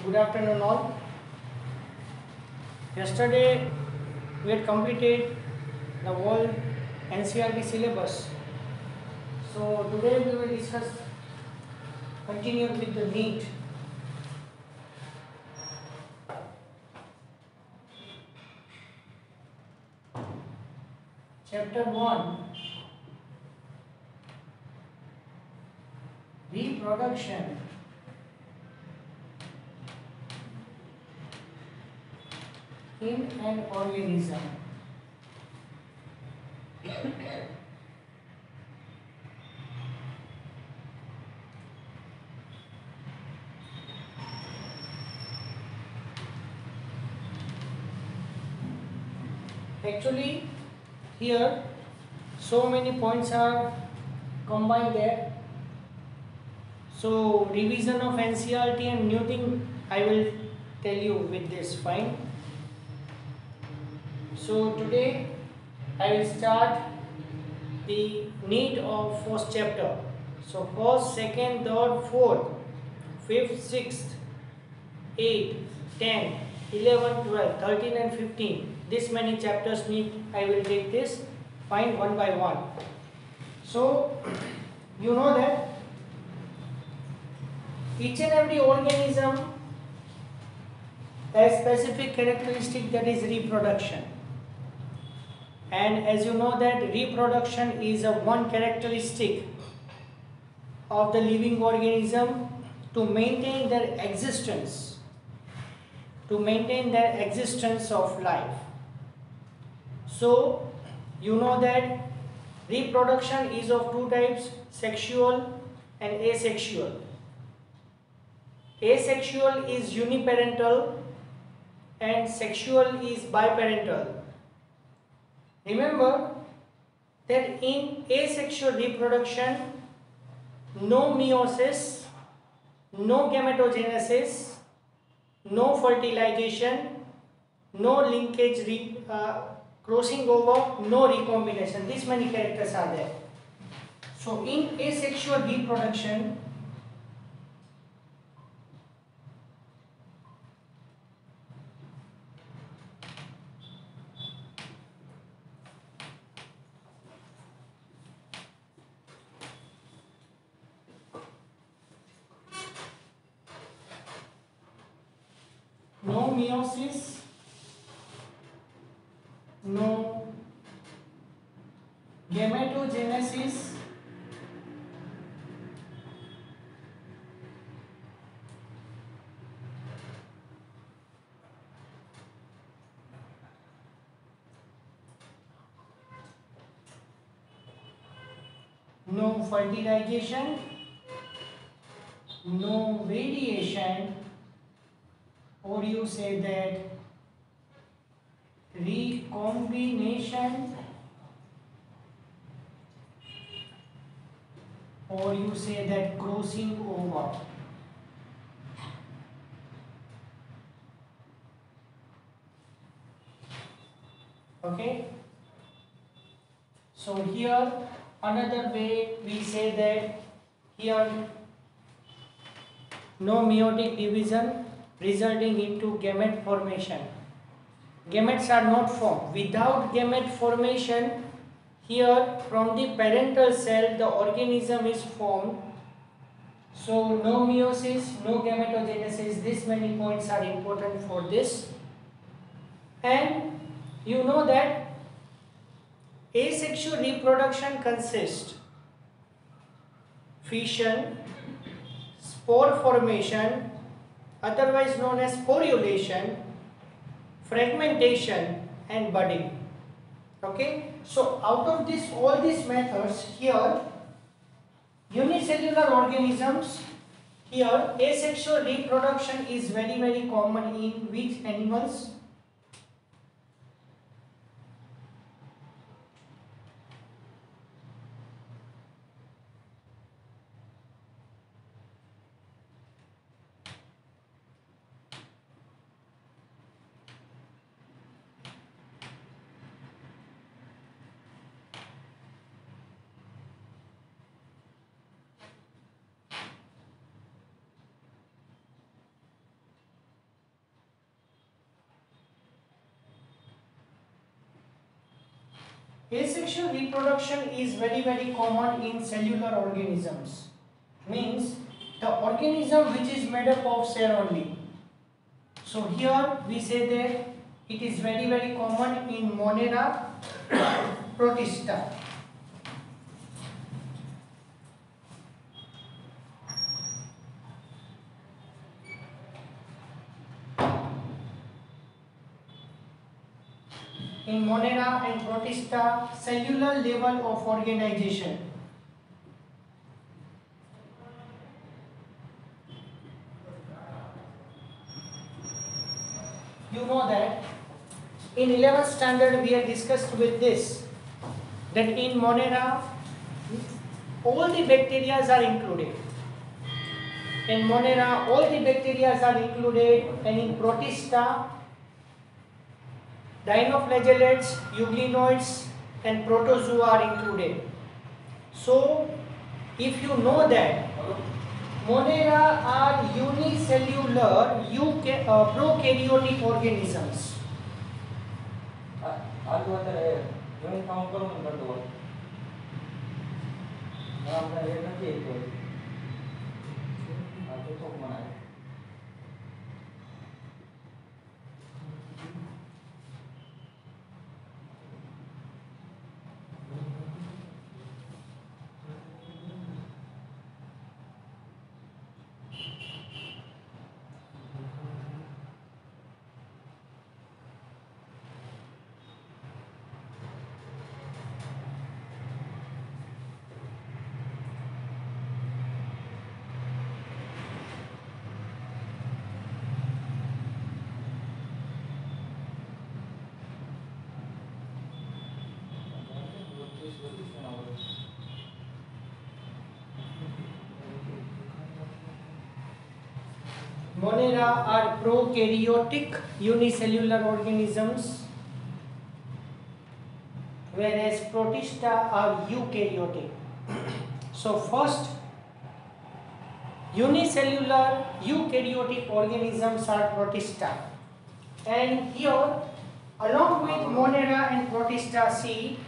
Good afternoon, all. Yesterday we had completed the whole NCERT syllabus. So today we will discuss, continue with the NEET. Chapter 1, Reproduction. In an organism. Actually, here so many points are combined there. So revision of NCERT and new thing I will tell you with this. Fine. So today I will start the NEET of first chapter. So first, second, third, fourth, fifth, sixth, 8, 10, 11, 12, 13 and 15. This many chapters NEET I will take this, fine, one by one. So you know that each and every organism has specific characteristic, that is reproduction. And as you know that reproduction is a one characteristic of the living organism to maintain their existence, of life. So you know that reproduction is of two types, sexual and asexual. Asexual is uniparental and sexual is biparental. Remember that in asexual reproduction, no meiosis, no gametogenesis, no fertilization, no linkage, crossing over, no recombination. These many characters are there. So in asexual reproduction, no meiosis, no gametogenesis, no fertilization, no radiation, or you say that recombination, or you say that crossing over. Okay, so here another way we say that here no meiotic division resulting into gamete formation. Gametes are not formed. Without gamete formation, here from the parental cell the organism is formed. So no meiosis, no gametogenesis. This many points are important for this. And you know that asexual reproduction consists fission, spore formation, otherwise known as sporulation, fragmentation and budding. Okay, so out of this all these methods, here unicellular organisms, here asexual reproduction is very common in which animals? Asexual reproduction is very common in cellular organisms. Means the organism which is made up of cell only. So here we say that it is very common in Monera protista. In Monera and protista, cellular level of organization. You know that in 11th standard we have discussed with this that in Monera all the bacteria are included. In Monera all the bacteria are included, and in protista dinoflagellates, euglenoids and protozoa are included. So if you know that Monera are unicellular prokaryotic organisms. Monera are prokaryotic unicellular organisms, whereas protista are eukaryotic. So first, unicellular eukaryotic organisms are protista, and here along with Monera and protista, see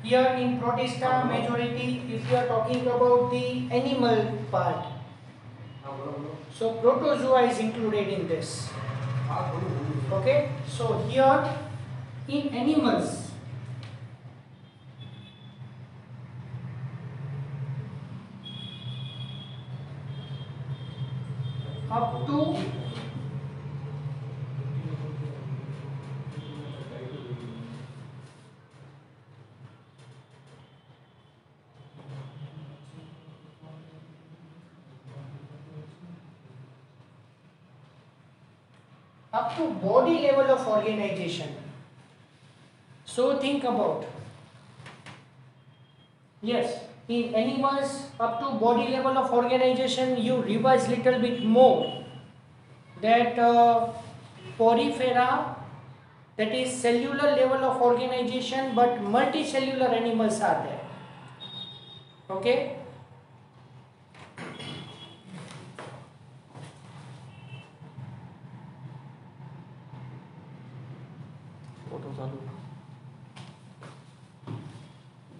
here in protista majority, if you are talking about the animal part, so protozoa is included in this. Okay, so here in animals, up to body level of organization. So think about, yes, in animals up to body level of organization, you revise little bit more that porifera, that is cellular level of organization, but multicellular animals are there. Okay.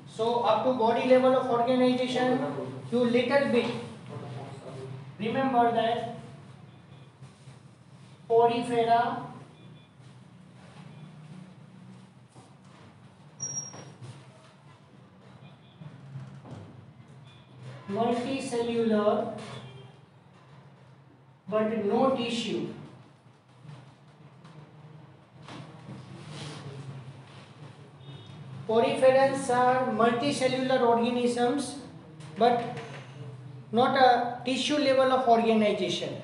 So up to body level of organization, you little bit remember that porifera, multicellular but no tissue. Poriferans are multicellular organisms but not a tissue level of organization.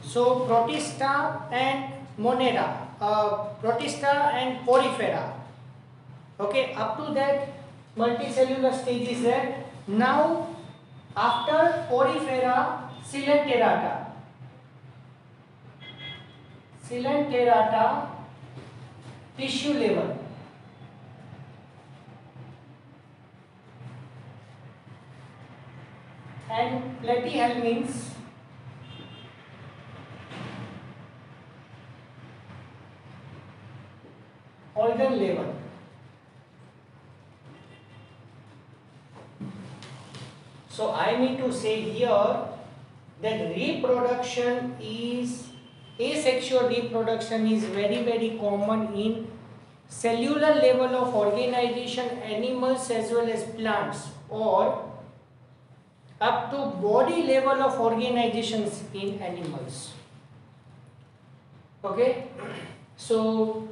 So protista and Monera, protista and porifera. Okay, up to that multicellular stage is there. Now after porifera, Coelenterata tissue level. And platyhelminths organ level. So I mean to say here that reproduction is, asexual reproduction is very common in cellular level of organization, animals as well as plants, or up to body level of organizations in animals. Okay, so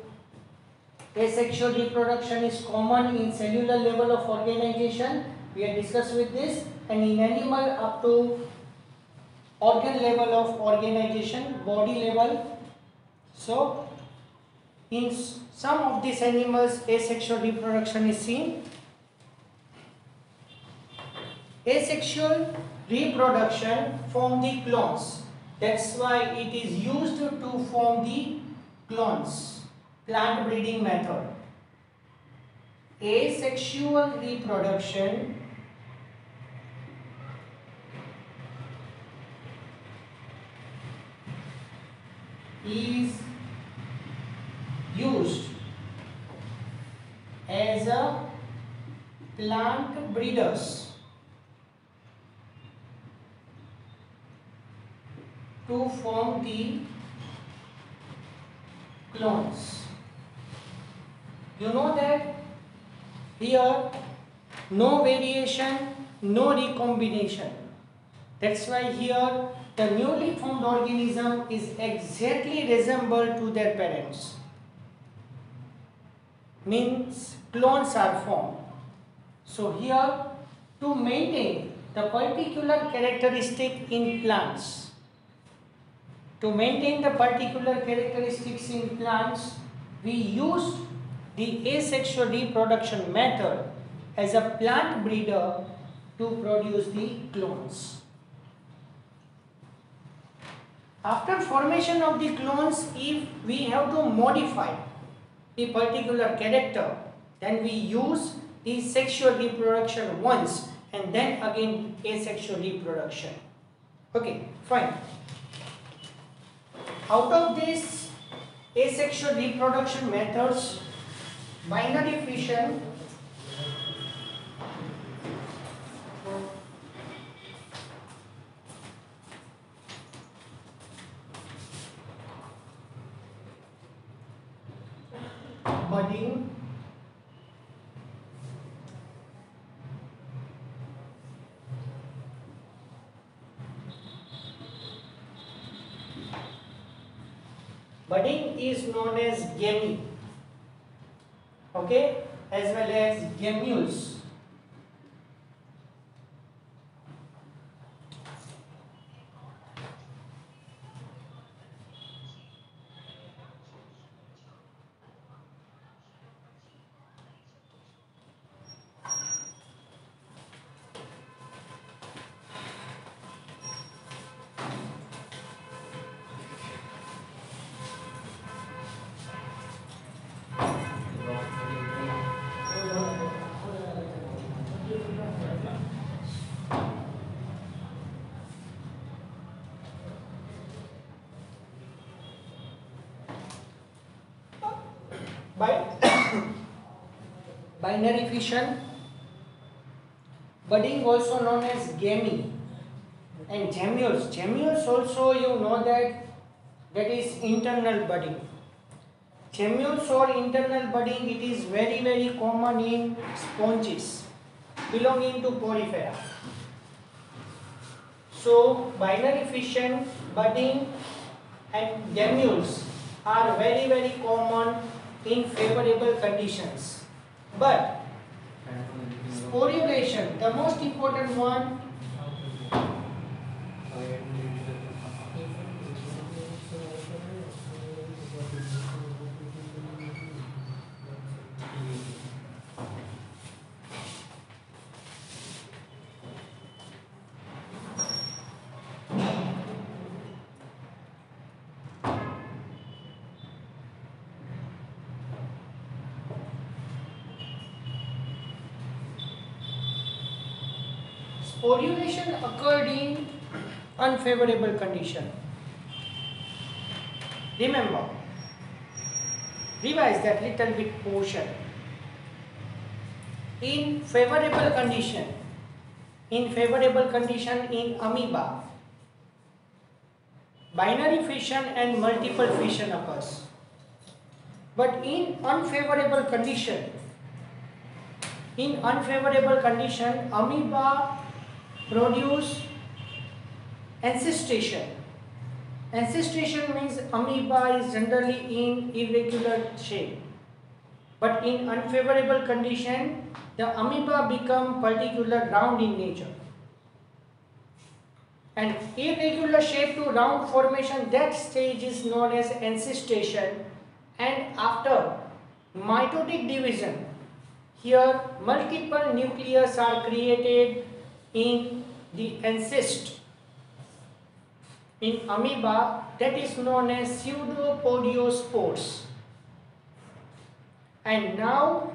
asexual reproduction is common in cellular level of organization, we are discussed with this, and in animal up to organ level of organization, body level. So in some of these animals asexual reproduction is seen. Asexual reproduction form the clones. That's why it is used to form the clones, plant breeding method. Asexual reproduction is used as a plant breeders to form the clones. You know that here no variation, no recombination. That's why here the newly formed organism is exactly resembled to their parents. Means clones are formed. So here to maintain the particular characteristic in plants, to maintain the particular characteristics in plants, we used the asexual reproduction method as a plant breeder to produce the clones. After formation of the clones, if we have to modify the particular character, then we use the sexual reproduction once and then again asexual reproduction. Okay, fine. Out of these asexual reproduction methods, binary fission, budding, budding is known as gamete, okay, as well as gamules. By binary fission, budding also known as gamete, and gemmules. Gemmules also you know that is internal budding. Gemmules or internal budding, it is very common in sponges belonging to Porifera. So binary fission, budding and gemmules are very common in favorable conditions. But sporulation, the most important one, sporulation occurred in unfavorable condition. Remember, revise that little bit portion. In favorable condition, in favorable condition in amoeba, binary fission and multiple fission occurs. But in unfavorable condition, amoeba produce ancestration. Ancestration means amoeba is generally in irregular shape. But in unfavorable condition, the amoeba become particular round in nature. And irregular shape to round formation, that stage is known as ancestation. And after mitotic division, here multiple nucleus are created in the ancest. In amoeba, that is known as pseudopodiospores. And now,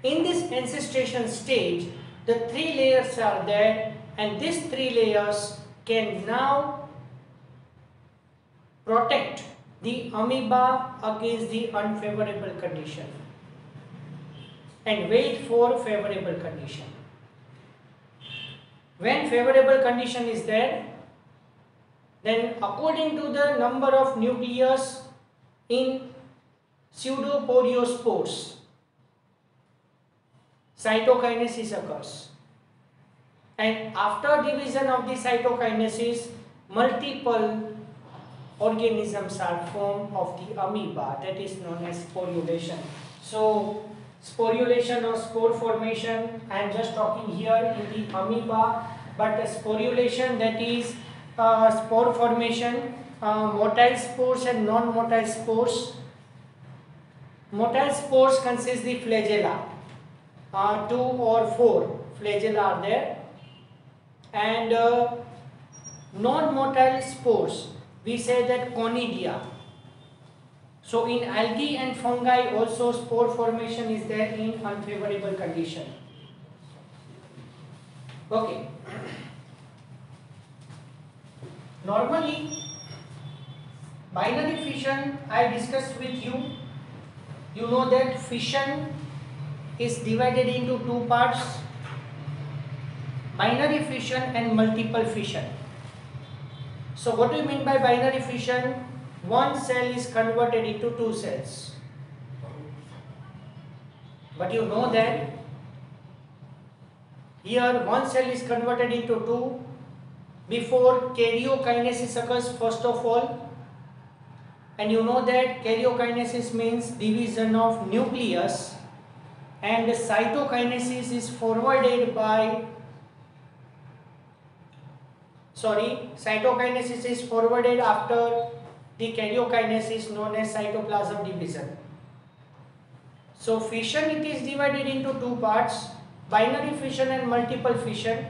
in this ancestration stage, the three layers are there, and these three layers can now protect the amoeba against the unfavorable condition and wait for favorable condition. When favorable condition is there, then according to the number of nucleus in pseudopodiospores, cytokinesis occurs. And after division of the cytokinesis, multiple organisms are formed of the amoeba, that is known as sporulation. So, sporulation or spore formation, I am just talking here in the amoeba, but sporulation, that is spore formation, motile spores and non-motile spores. Motile spores consist the flagella, 2 or 4 flagella are there, and non-motile spores, we say that conidia. So in algae and fungi also spore formation is there in unfavorable condition. Okay. Normally, binary fission I discussed with you. You know that fission is divided into two parts, binary fission and multiple fission. So what do you mean by binary fission? One cell is converted into two cells. But you know that here one cell is converted into two before karyokinesis occurs first of all. And you know that karyokinesis means division of nucleus, and cytokinesis is forwarded by cytokinesis is forwarded after the karyokinesis, known as cytoplasm division. So fission, it is divided into two parts, binary fission and multiple fission.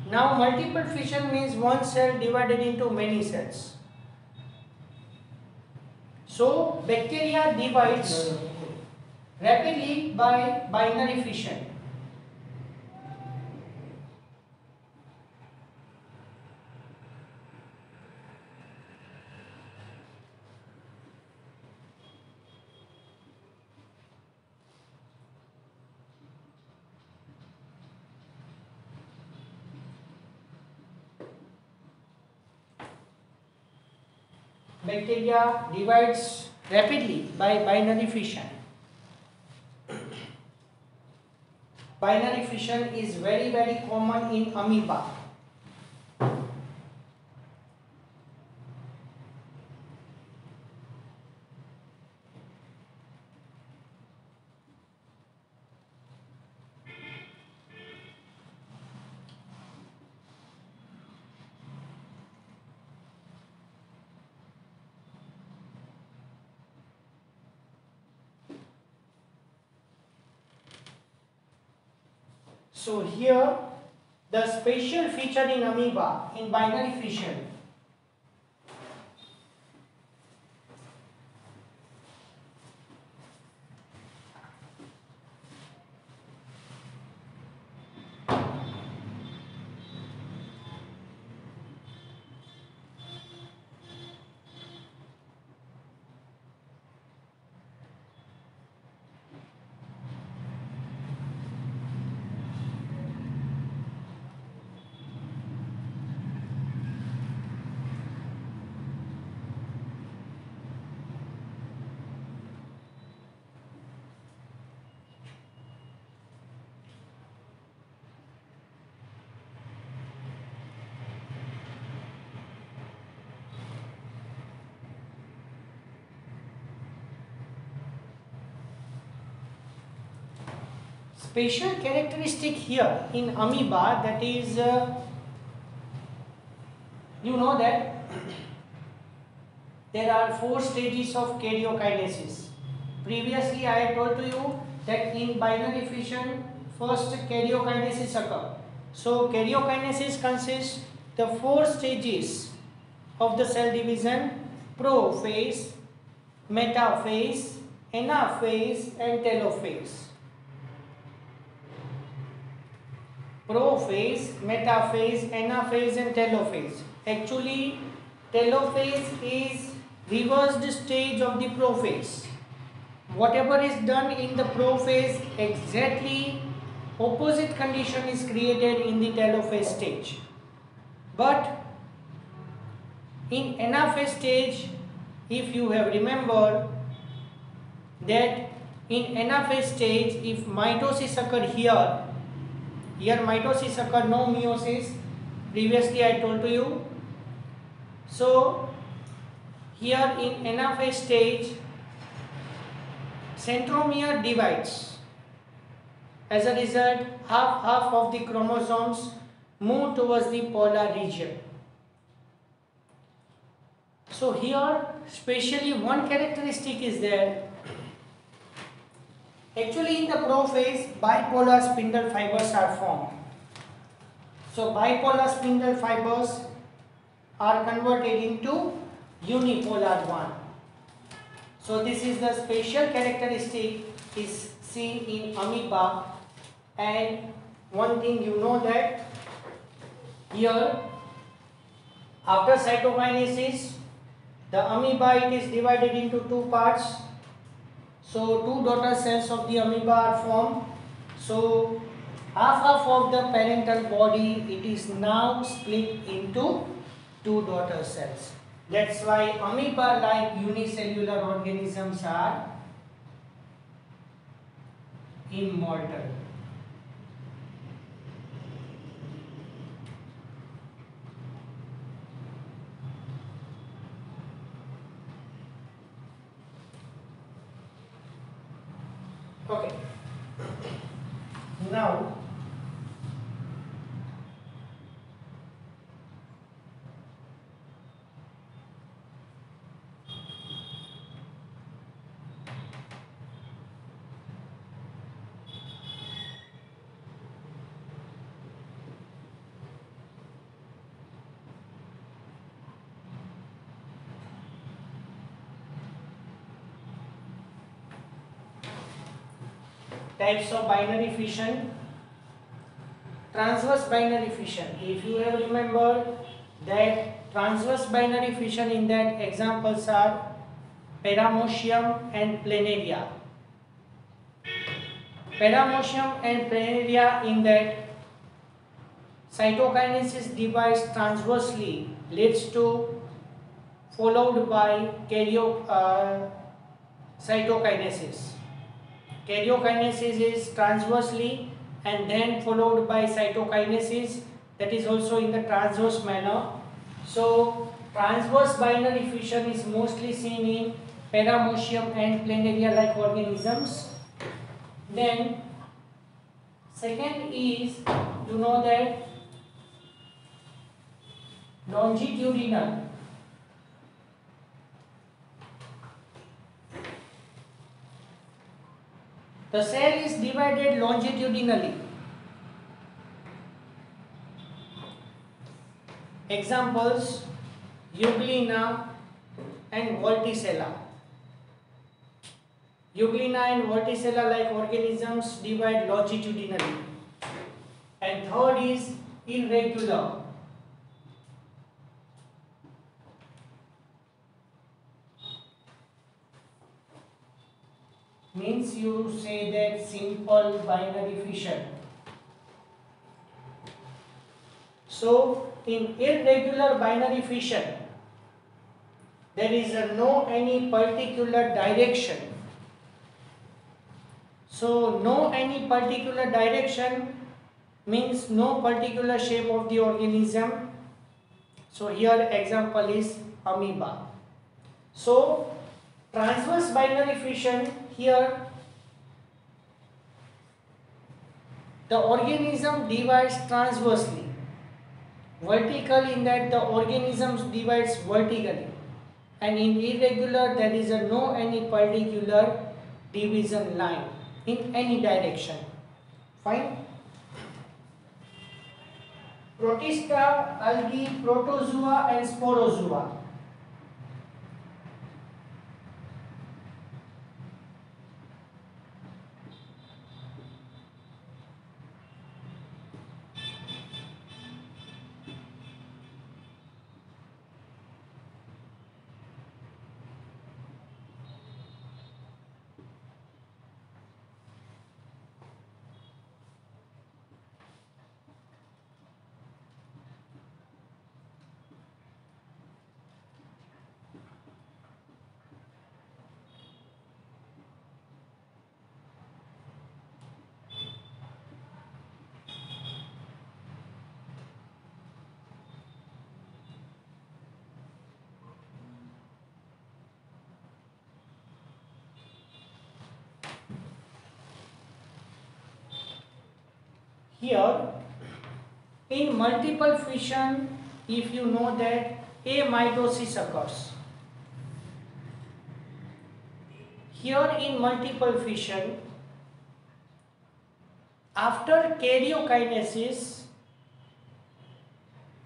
Now multiple fission means one cell divided into many cells. So bacteria divides rapidly by binary fission. Bacteria divides rapidly by binary fission. Binary fission is very common in amoeba. So here the special feature in amoeba in binary fission, Special characteristic here in amoeba, that is, you know that there are 4 stages of karyokinesis. Previously I had told to you that in binary fission first karyokinesis occur. So karyokinesis consists the 4 stages of the cell division: prophase, metaphase, anaphase and telophase. Prophase, metaphase, anaphase and telophase. Actually, telophase is reversed stage of the prophase. Whatever is done in the prophase, exactly opposite condition is created in the telophase stage. But in anaphase stage, if you have remembered that in anaphase stage, if mitosis occur here mitosis occur, no meiosis, previously I told to you. So here in anaphase stage, centromere divides. As a result, half of the chromosomes move towards the polar region. So here specially one characteristic is there. Actually in the prophase, bipolar spindle fibers are formed. So bipolar spindle fibers are converted into unipolar one. So this is the special characteristic is seen in amoeba. And one thing you know that here after cytokinesis, the amoeba, it is divided into 2 parts. So 2 daughter cells of the amoeba are formed. So half of the parental body, it is now split into 2 daughter cells. That's why amoeba like unicellular organisms are immortal. Okay. Now types of binary fission. Transverse binary fission. If you have remembered that transverse binary fission, in that examples are Paramecium and Planaria. Paramecium and Planaria, in that cytokinesis divides transversely, leads to followed by cytokinesis. Karyokinesis is transversely and then followed by cytokinesis, that is also in the transverse manner. So transverse binary fission is mostly seen in Paramecium and Planaria like organisms. Then second is, you know that longitudinal. The cell is divided longitudinally. Examples: Euglena and Volticella. Euglena and Volticella like organisms divide longitudinally. And third is irregular. Means you say that simple binary fission. So in irregular binary fission, there is no any particular direction. So no any particular direction means no particular shape of the organism. So here example is amoeba. So transverse binary fission, here the organism divides transversely. Vertical in that the organism divides vertically, and in irregular there is no any particular division line in any direction. Fine. Protista, algae, protozoa and sporozoa. Here, in multiple fission, if you know that amitosis occurs. Here in multiple fission, after karyokinesis,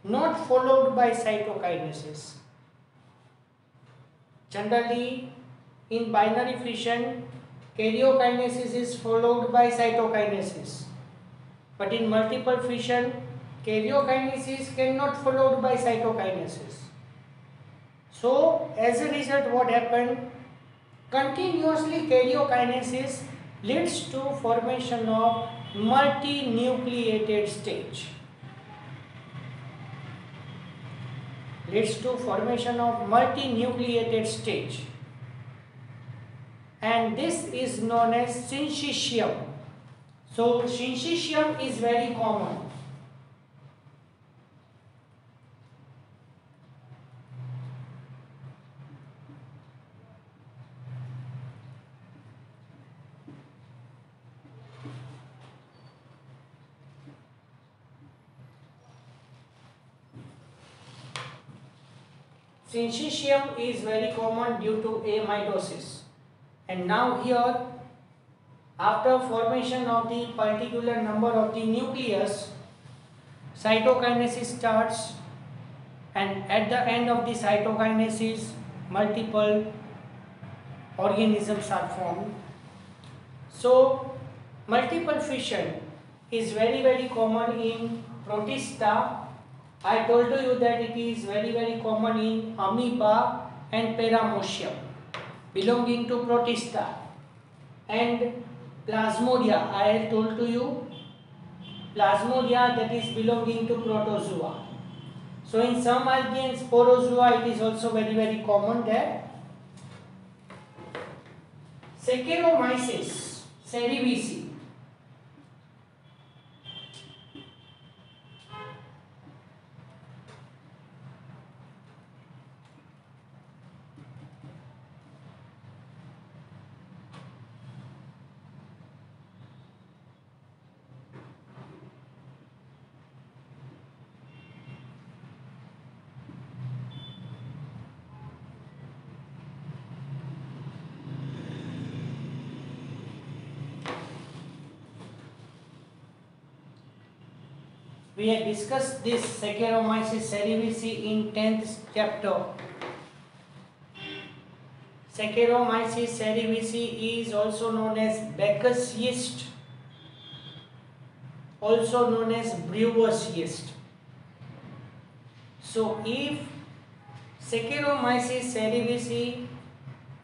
not followed by cytokinesis. Generally, in binary fission, karyokinesis is followed by cytokinesis. But in multiple fission, karyokinesis cannot followed by cytokinesis. So, as a result, what happened? Continuously karyokinesis leads to formation of multinucleated stage. Leads to formation of multinucleated stage. And this is known as syncytium. So, syncytium is very common. Syncytium is very common due to amitosis. And now here, after formation of the particular number of the nucleus, cytokinesis starts, and at the end of the cytokinesis, multiple organisms are formed. So, multiple fission is very common in Protista. I told you that it is very common in amoeba and Paramecium belonging to Protista, and Plasmodia, I have told to you, Plasmodia, that is belonging to Protozoa. So in some algae and Sporozoa it is also very common there. Saccharomyces cerevisiae. We have discussed this Saccharomyces cerevisiae in 10th chapter. Saccharomyces cerevisiae is also known as Bacchus yeast, also known as brewer's yeast. So if Saccharomyces cerevisiae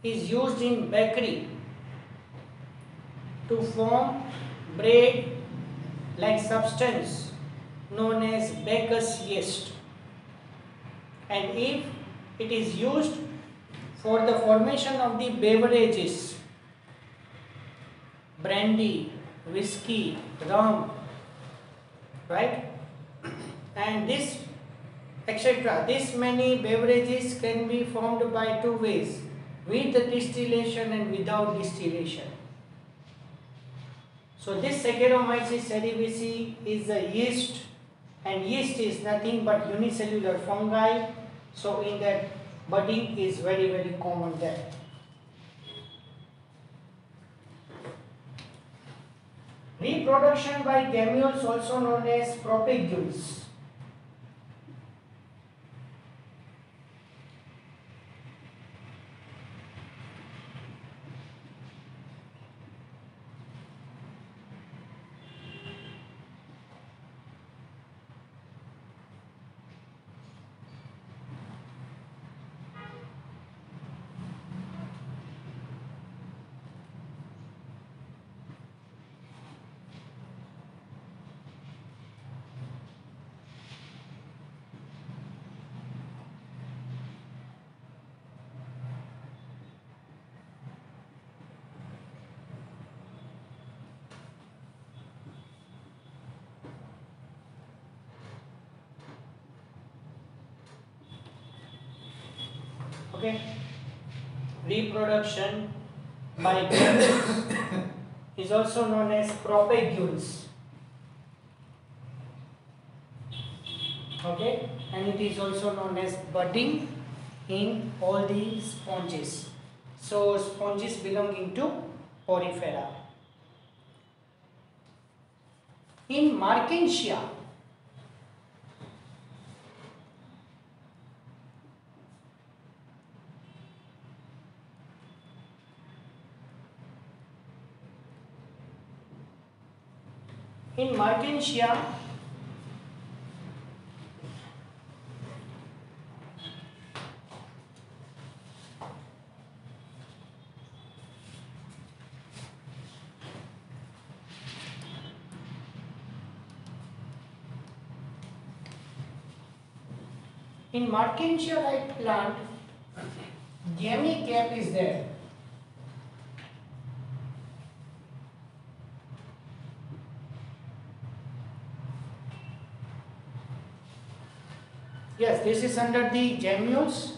is used in bakery to form bread like substance known as Bacchus yeast, and if it is used for the formation of the beverages, brandy, whiskey, rum, right, and this etc. This many beverages can be formed by two ways, with distillation and without distillation. So this Saccharomyces cerevisiae is a yeast, and yeast is nothing but unicellular fungi. So in that, budding is very common there. Reproduction by gametes, also known as propagules. Okay, reproduction by gametes is also known as propagules. Okay, and it is also known as budding in all the sponges. So sponges belonging to Porifera. In Markensia, in Markensia, like plant, gamete cap is there. Yes, this is under the gametes.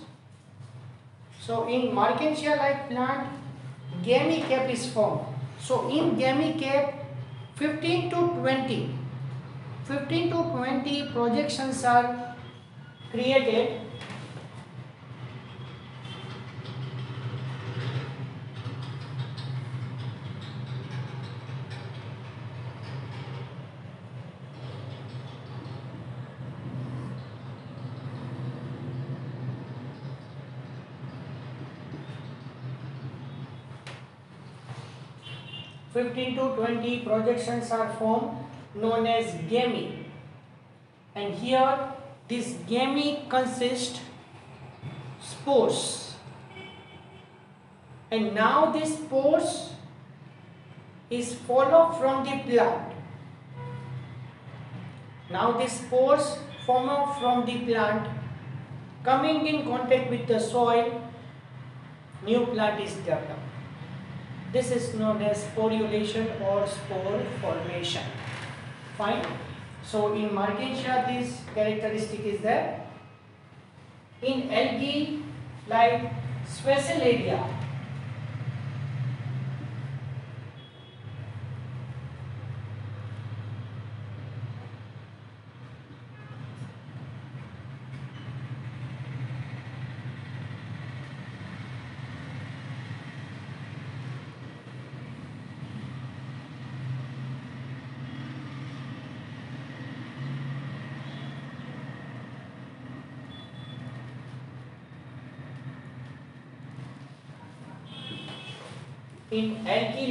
So in Markensia like plant, gamete cap is formed. So in gamete cap, 15 to 20 projections are created. Fifteen to 20 projections are formed, known as gamete, and here this gamete consists spores, and now this spores is followed from the plant. Now these spores form out from the plant, coming in contact with the soil, new plant is developed. This is known as sporulation or spore formation. Fine. So in Markensia, this characteristic is there. In algae like Sphaerotheca,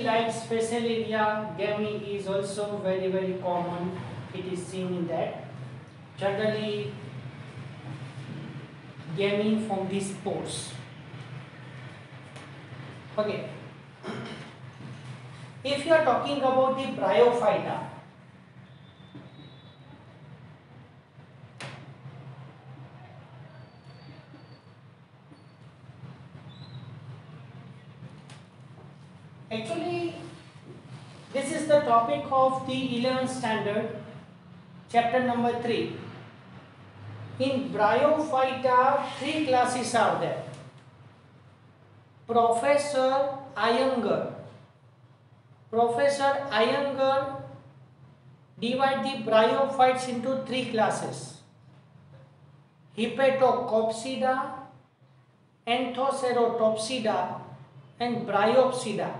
like Sphaerotheca, gamete is also very common. It is seen in that. Generally, gamete from these spores. Okay. If you are talking about the Bryophyta, actually this is the topic of the 11th standard, chapter number 3. In Bryophyta, 3 classes are there. Professor Professor Iyengar divide the bryophytes into three classes: Hepatocopsida, Anthoceratopsida and Bryopsida.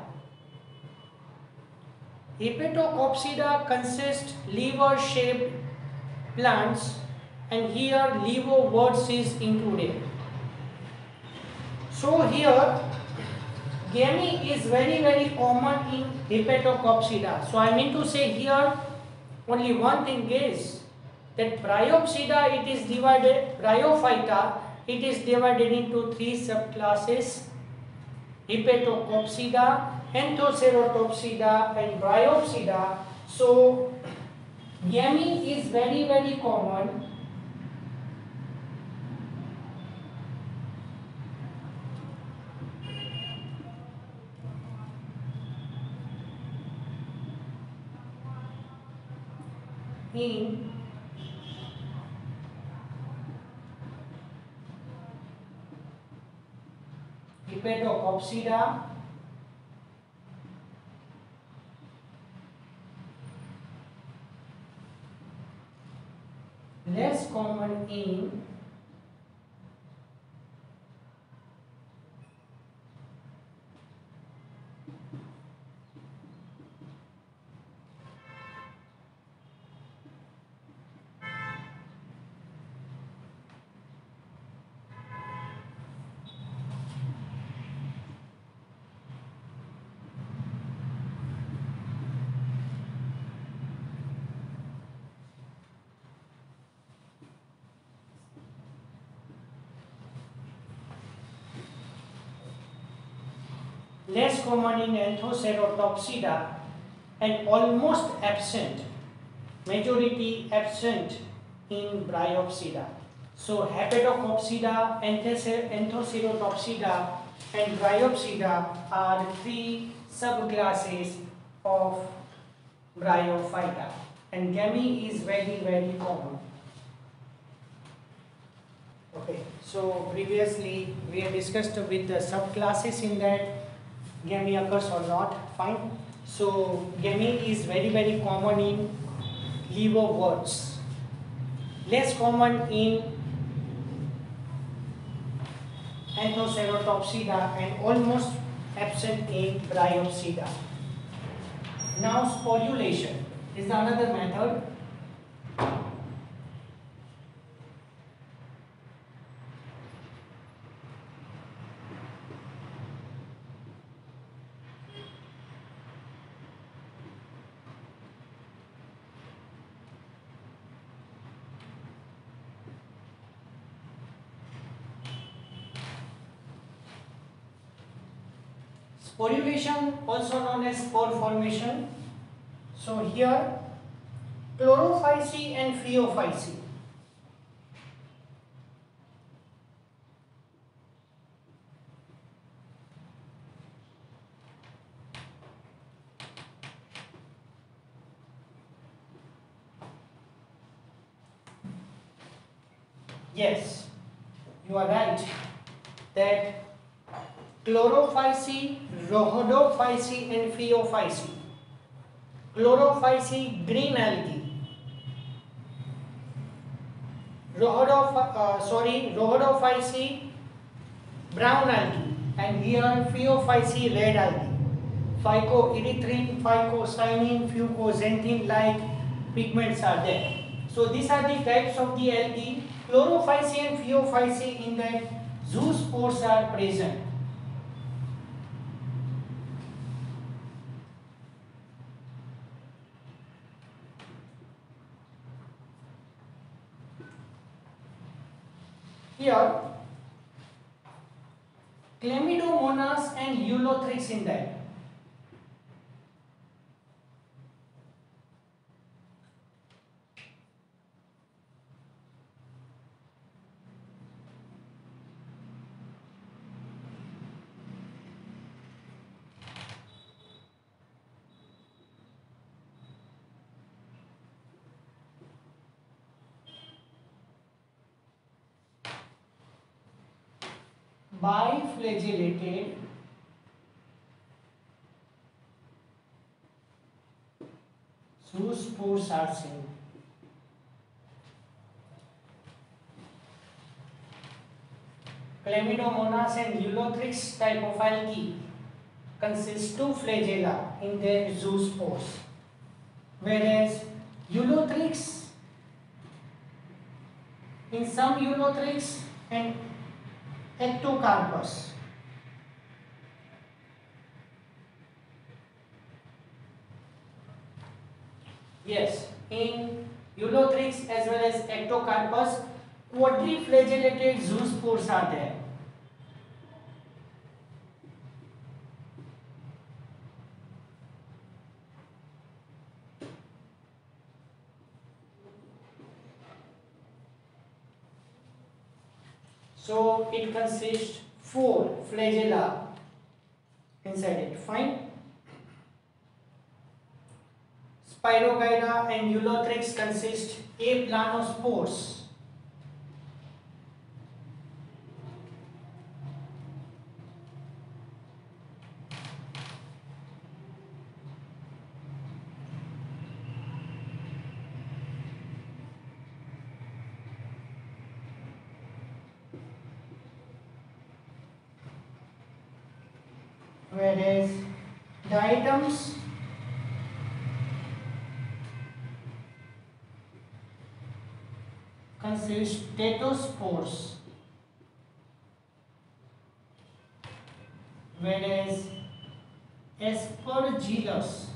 Hepatocopsida consist liver-shaped plants, and here liverworts is included. So here Gamy is very common in Hepatocopsida. So I mean to say here only one thing is that Bryopsida, it is divided, Bryophyta, it is divided into three subclasses: Hepatocopsida, Anthoceratopsida and Bryopsida. So Gamy is very common in Hepatocopsida, less common in Anthoceratopsida and almost absent, majority absent in Bryopsida. So Hepatocopsida, Anthoceratopsida and Bryopsida are three subclasses of Bryophyta, and Gamy is very common. Okay, so previously we have discussed with the subclasses in that Gamy occurs or not. Fine. So Gamy is very common in liverworts, less common in Anthoceratopsida and almost absent in Bryopsida. Now sporulation is another method. Sporulation, also known as spore formation. So here chlorophyce and phaeophyce. Yes, you are right that chlorophyce, rhodophyce and phaeophyce. Chlorophyce, green algae. Rhodophyce, brown algae, and here phaeophyce, red algae. Phycoerythrin, phycocyanin, fucoxanthin like pigments are there. So these are the types of the algae. Chlorophyce and phaeophyce, in that zoospores are present. Here Chlamydomonas and Ulothrix in that. Biflagellated zoospores are seen. Chlamydomonas and Ulothrix type of algae consist two flagella in their zoospores, whereas Ulothrix, in some Ulothrix and Ectocarpus, yes, in Ulothrix as well as Ectocarpus, quadriflagellated zoospores are there. So it consists 4 flagella inside it. Fine. Spirogyra and Ulothrix consist aplanospores. Whereas diatoms consist statospores, whereas Aspergillus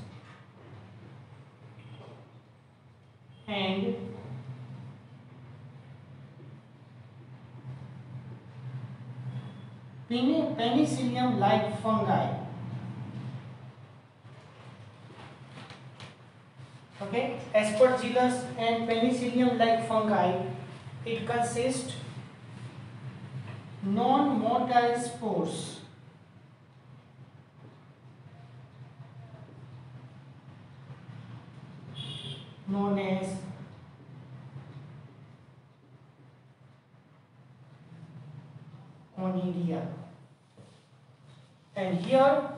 and Penicillium like fungi. Okay, Aspergillus and Penicillium like fungi, it consists non-motile spores. Known as conidia. And here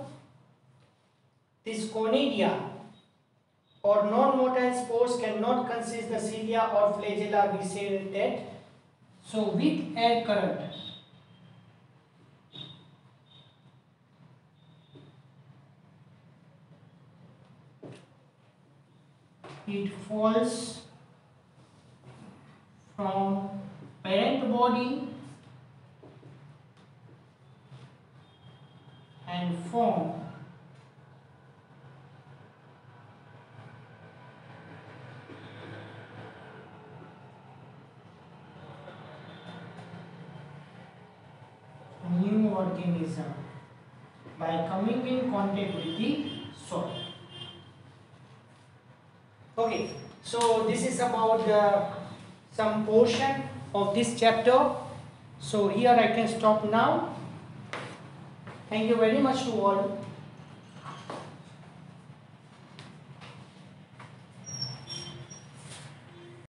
this conidia or non-motile spores cannot consist the cilia or flagella, we say that. So with air current, it falls from parent body and form new organism by coming in contact with the soil. Okay, so this is about some portion of this chapter. So here I can stop now. Thank you very much to all.